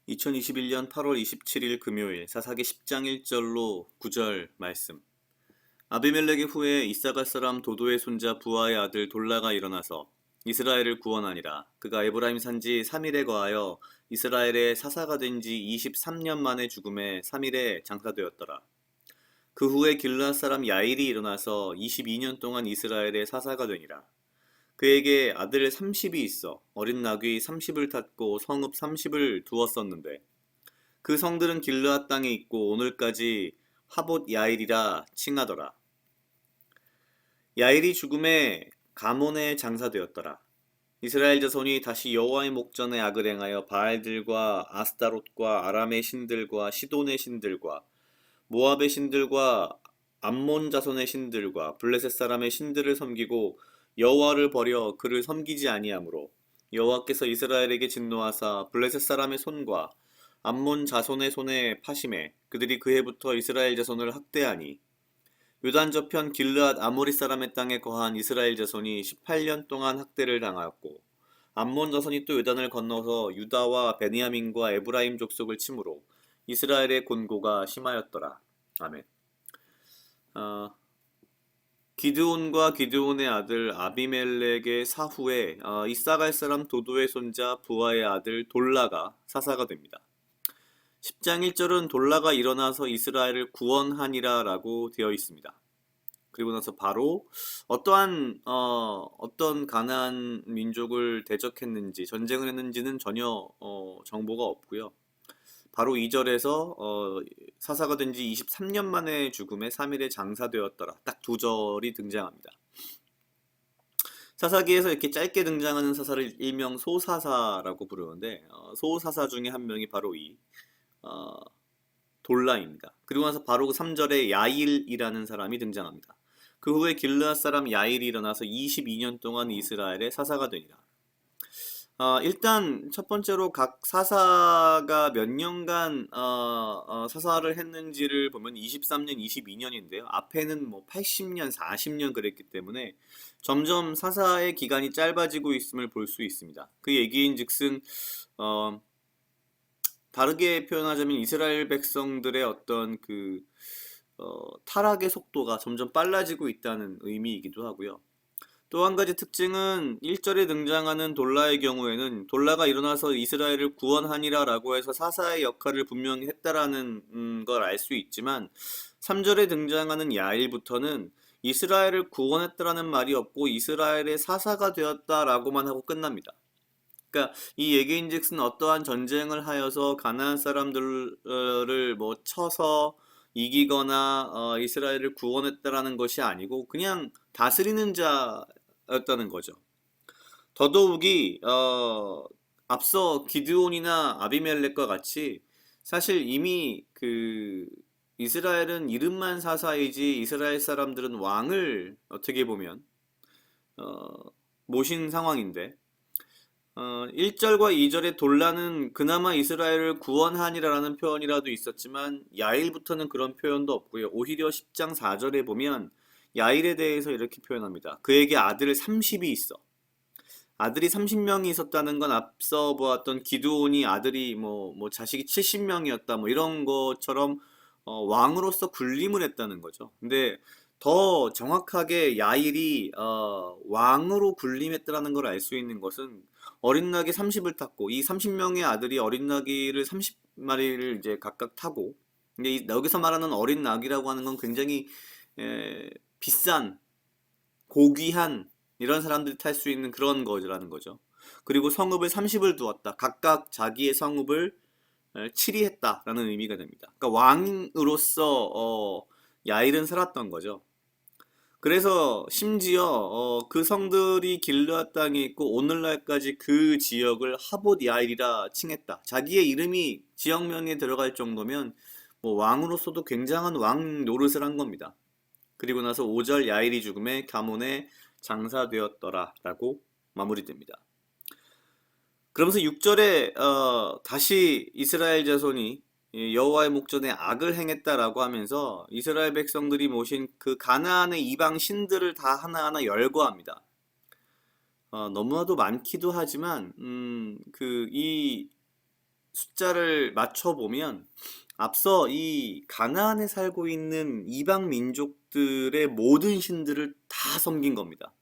(2021년 8월 27일) 금요일 사사기 10장 1절로 9절 말씀. 아비멜렉의 후에 이사갈 사람 도도의 손자 부하의 아들 돌라가 일어나서 이스라엘을 구원하니라. 그가 에브라임 산지 3일에 거하여 이스라엘의 사사가 된 지 23년 만에 죽음에 3일에 장사되었더라. 그 후에 길르앗 사람 야일이 일어나서 22년 동안 이스라엘의 사사가 되니라. 그에게 아들 30이 있어 어린 나귀 30을 탔고 성읍 30을 두었었는데 그 성들은 길르앗 땅에 있고 오늘까지 하봇 야일이라 칭하더라. 야일이 죽음에 가몬에 장사되었더라. 이스라엘 자손이 다시 여호와의 목전에 악을 행하여 바알들과 아스타롯과 아람의 신들과 시돈의 신들과 모압의 신들과 암몬 자손의 신들과 블레셋 사람의 신들을 섬기고 여호와를 버려 그를 섬기지 아니하므로 여호와께서 이스라엘에게 진노하사 블레셋 사람의 손과 암몬 자손의 손에 파심해 그들이 그해부터 이스라엘 자손을 학대하니 요단 저편 길르앗 아모리 사람의 땅에 거한 이스라엘 자손이 18년 동안 학대를 당하였고 암몬 자손이 또 요단을 건너서 유다와 베냐민과 에브라임 족속을 치므로 이스라엘의 곤고가 심하였더라. 아멘. 기드온과 기드온의 아들 아비멜렉의 사후에 이사갈 사람 도도의 손자 부하의 아들 돌라가 사사가 됩니다. 10장 1절은 돌라가 일어나서 이스라엘을 구원하니라 라고 되어 있습니다. 그리고 나서 바로 어떤 가나안 민족을 대적했는지 전쟁을 했는지는 전혀 정보가 없고요. 바로 2절에서 사사가 된 지 23년 만에 죽음에 3일에 장사되었더라. 딱 두 절이 등장합니다. 사사기에서 이렇게 짧게 등장하는 사사를 일명 소사사라고 부르는데 소사사 중에 한 명이 바로 이 돌라입니다. 그리고 나서 바로 그 3절에 야일이라는 사람이 등장합니다. 그 후에 길르앗 사람 야일이 일어나서 22년 동안 이스라엘의 사사가 되니라. 일단 첫 번째로 각 사사가 몇 년간 사사를 했는지를 보면 23년, 22년인데요. 앞에는 뭐 80년, 40년 그랬기 때문에 점점 사사의 기간이 짧아지고 있음을 볼 수 있습니다. 그 얘기인즉슨 다르게 표현하자면 이스라엘 백성들의 어떤 타락의 속도가 점점 빨라지고 있다는 의미이기도 하고요. 또 한 가지 특징은 1절에 등장하는 돌라의 경우에는 돌라가 일어나서 이스라엘을 구원하니라 라고 해서 사사의 역할을 분명히 했다라는 걸 알 수 있지만 3절에 등장하는 야일부터는 이스라엘을 구원했다라는 말이 없고 이스라엘의 사사가 되었다라고만 하고 끝납니다. 그러니까 이 얘기인즉슨 어떠한 전쟁을 하여서 가나안 사람들을 뭐 쳐서 이기거나 이스라엘을 구원했다라는 것이 아니고 그냥 다스리는 자였다는 거죠. 더더욱이 앞서 기드온이나 아비멜렉과 같이 사실 이미 이스라엘은 이름만 사사이지 이스라엘 사람들은 왕을 어떻게 보면 모신 상황인데 1절과 2절의 돌라는 그나마 이스라엘을 구원하니라라는 표현이라도 있었지만 야일부터는 그런 표현도 없고요. 오히려 10장 4절에 보면 야일에 대해서 이렇게 표현합니다. 그에게 아들 30이 있어. 아들이 30명이 있었다는 건 앞서 보았던 기드온이 아들이 뭐 자식이 70명이었다 뭐 이런 것처럼 왕으로서 군림을 했다는 거죠. 근데 더 정확하게 야일이 왕으로 군림했다는 걸 알 수 있는 것은 어린 나귀 30을 탔고 이 30명의 아들이 어린 나귀를 30마리를 이제 각각 타고 근데 여기서 말하는 어린 나귀라고 하는 건 굉장히 비싼 고귀한 이런 사람들이 탈 수 있는 그런 거라는 거죠. 그리고 성읍을 30을 두었다. 각각 자기의 성읍을 치리했다라는 의미가 됩니다. 그러니까 왕으로서 야일은 살았던 거죠. 그래서 심지어 그 성들이 길르앗 땅에 있고 오늘날까지 그 지역을 하봇 야일이라 칭했다. 자기의 이름이 지역명에 들어갈 정도면 뭐 왕으로서도 굉장한 왕 노릇을 한 겁니다. 그리고 나서 5절 야일이 죽음에 가문에 장사되었더라 라고 마무리됩니다. 그러면서 6절에 다시 이스라엘 자손이 여호와의 목전에 악을 행했다라고 하면서 이스라엘 백성들이 모신 그 가나안의 이방 신들을 다 하나하나 열거합니다. 너무나도 많기도 하지만 그 이 숫자를 맞춰보면 앞서 이 가나안에 살고 있는 이방 민족들의 모든 신들을 다 섬긴 겁니다.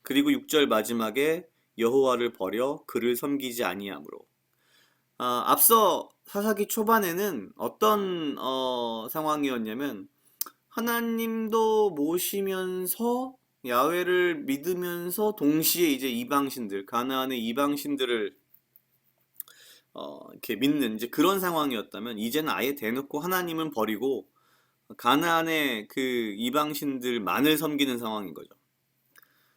그리고 6절 마지막에 여호와를 버려 그를 섬기지 아니하므로. 앞서 사사기 초반에는 어떤 상황이었냐면 하나님도 모시면서 야훼를 믿으면서 동시에 이제 이방신들, 가나안의 이방신들을 이렇게 믿는 이제 그런 상황이었다면 이제는 아예 대놓고 하나님은 버리고 가나안의 그 이방신들만을 섬기는 상황인 거죠.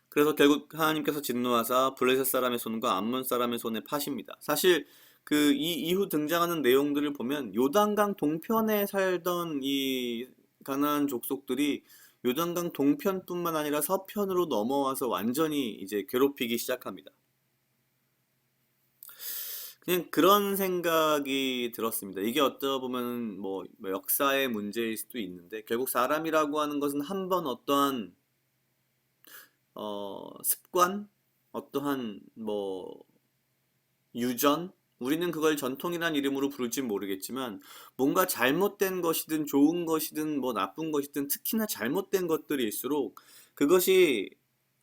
그래서 결국 하나님께서 진노하사 블레셋 사람의 손과 암몬 사람의 손에 파십니다. 사실 그 이 이후 등장하는 내용들을 보면 요단강 동편에 살던 이 가나안 족속들이 요단강 동편뿐만 아니라 서편으로 넘어와서 완전히 이제 괴롭히기 시작합니다. 그냥 그런 생각이 들었습니다. 이게 어쩌 보면 뭐 역사의 문제일 수도 있는데 결국 사람이라고 하는 것은 한번 어떠한 습관, 어떠한 뭐 유전, 우리는 그걸 전통이란 이름으로 부를지 모르겠지만 뭔가 잘못된 것이든 좋은 것이든 뭐 나쁜 것이든 특히나 잘못된 것들일수록 그것이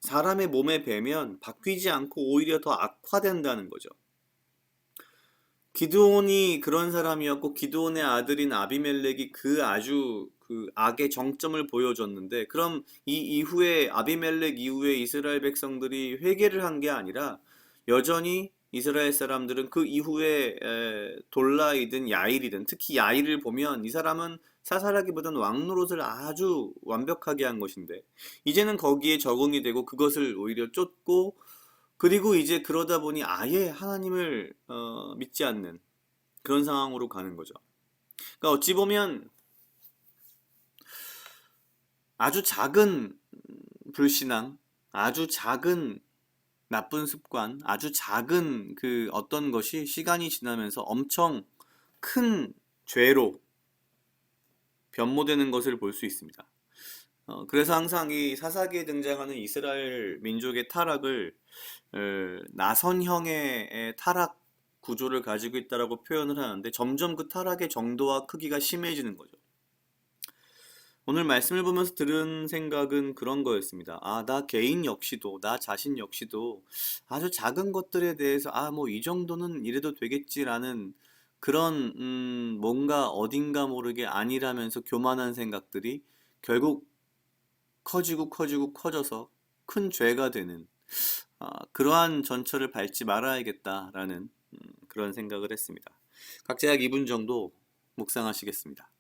사람의 몸에 배면 바뀌지 않고 오히려 더 악화된다는 거죠. 기드온이 그런 사람이었고 기드온의 아들인 아비멜렉이 아주 그 악의 정점을 보여줬는데 그럼 이 이후에 아비멜렉 이후에 이스라엘 백성들이 회개를 한 게 아니라 여전히 이스라엘 사람들은 그 이후에 돌라이든 야일이든 특히 야일을 보면 이 사람은 사살하기보다는 왕노릇을 아주 완벽하게 한 것인데 이제는 거기에 적응이 되고 그것을 오히려 쫓고 그리고 이제 그러다 보니 아예 하나님을 믿지 않는 그런 상황으로 가는 거죠. 그러니까 어찌 보면 아주 작은 불신앙, 아주 작은 나쁜 습관, 아주 작은 그 어떤 것이 시간이 지나면서 엄청 큰 죄로 변모되는 것을 볼 수 있습니다. 그래서 항상 이 사사기에 등장하는 이스라엘 민족의 타락을 나선형의 타락 구조를 가지고 있다라고 표현을 하는데 점점 그 타락의 정도와 크기가 심해지는 거죠. 오늘 말씀을 보면서 들은 생각은 그런 거였습니다. 나 개인 역시도, 나 자신 역시도 아주 작은 것들에 대해서 뭐 이 정도는 이래도 되겠지라는 그런 뭔가 어딘가 모르게 아니라면서 교만한 생각들이 결국 커져서 큰 죄가 되는 그러한 전철을 밟지 말아야겠다라는 그런 생각을 했습니다. 각자 약 2분 정도 묵상하시겠습니다.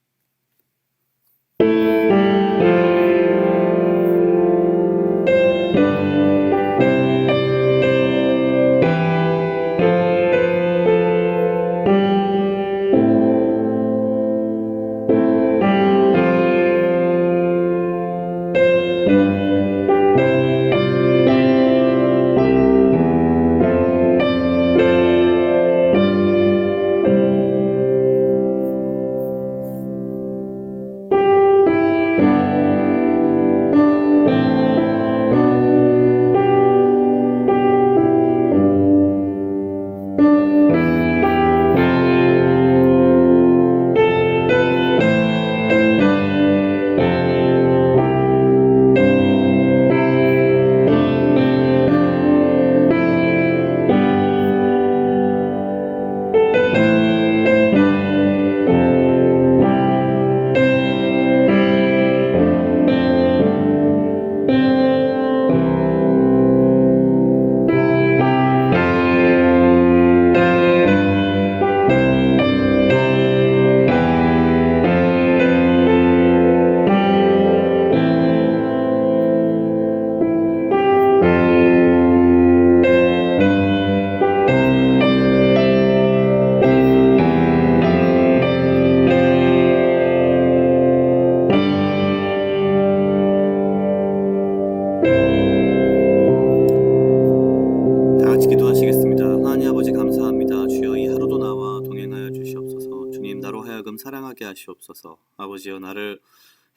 하시옵소서. 아버지여, 나를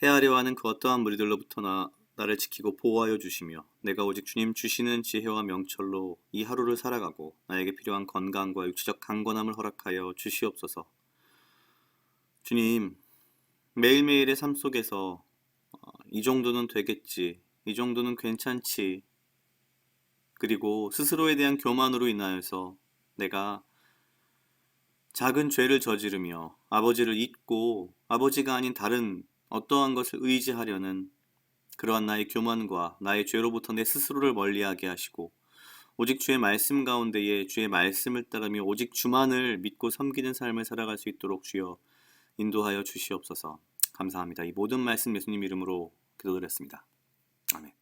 해하려 하는 그 어떠한 무리들로부터 나를 지키고 보호하여 주시며 내가 오직 주님 주시는 지혜와 명철로 이 하루를 살아가고 나에게 필요한 건강과 육체적 강건함을 허락하여 주시옵소서. 주님, 매일매일의 삶 속에서 이 정도는 되겠지, 이 정도는 괜찮지, 그리고 스스로에 대한 교만으로 인하여서 내가 작은 죄를 저지르며 아버지를 잊고 아버지가 아닌 다른 어떠한 것을 의지하려는 그러한 나의 교만과 나의 죄로부터 내 스스로를 멀리하게 하시고 오직 주의 말씀 가운데에 주의 말씀을 따르며 오직 주만을 믿고 섬기는 삶을 살아갈 수 있도록 주여 인도하여 주시옵소서. 감사합니다. 이 모든 말씀 예수님 이름으로 기도드렸습니다. 아멘.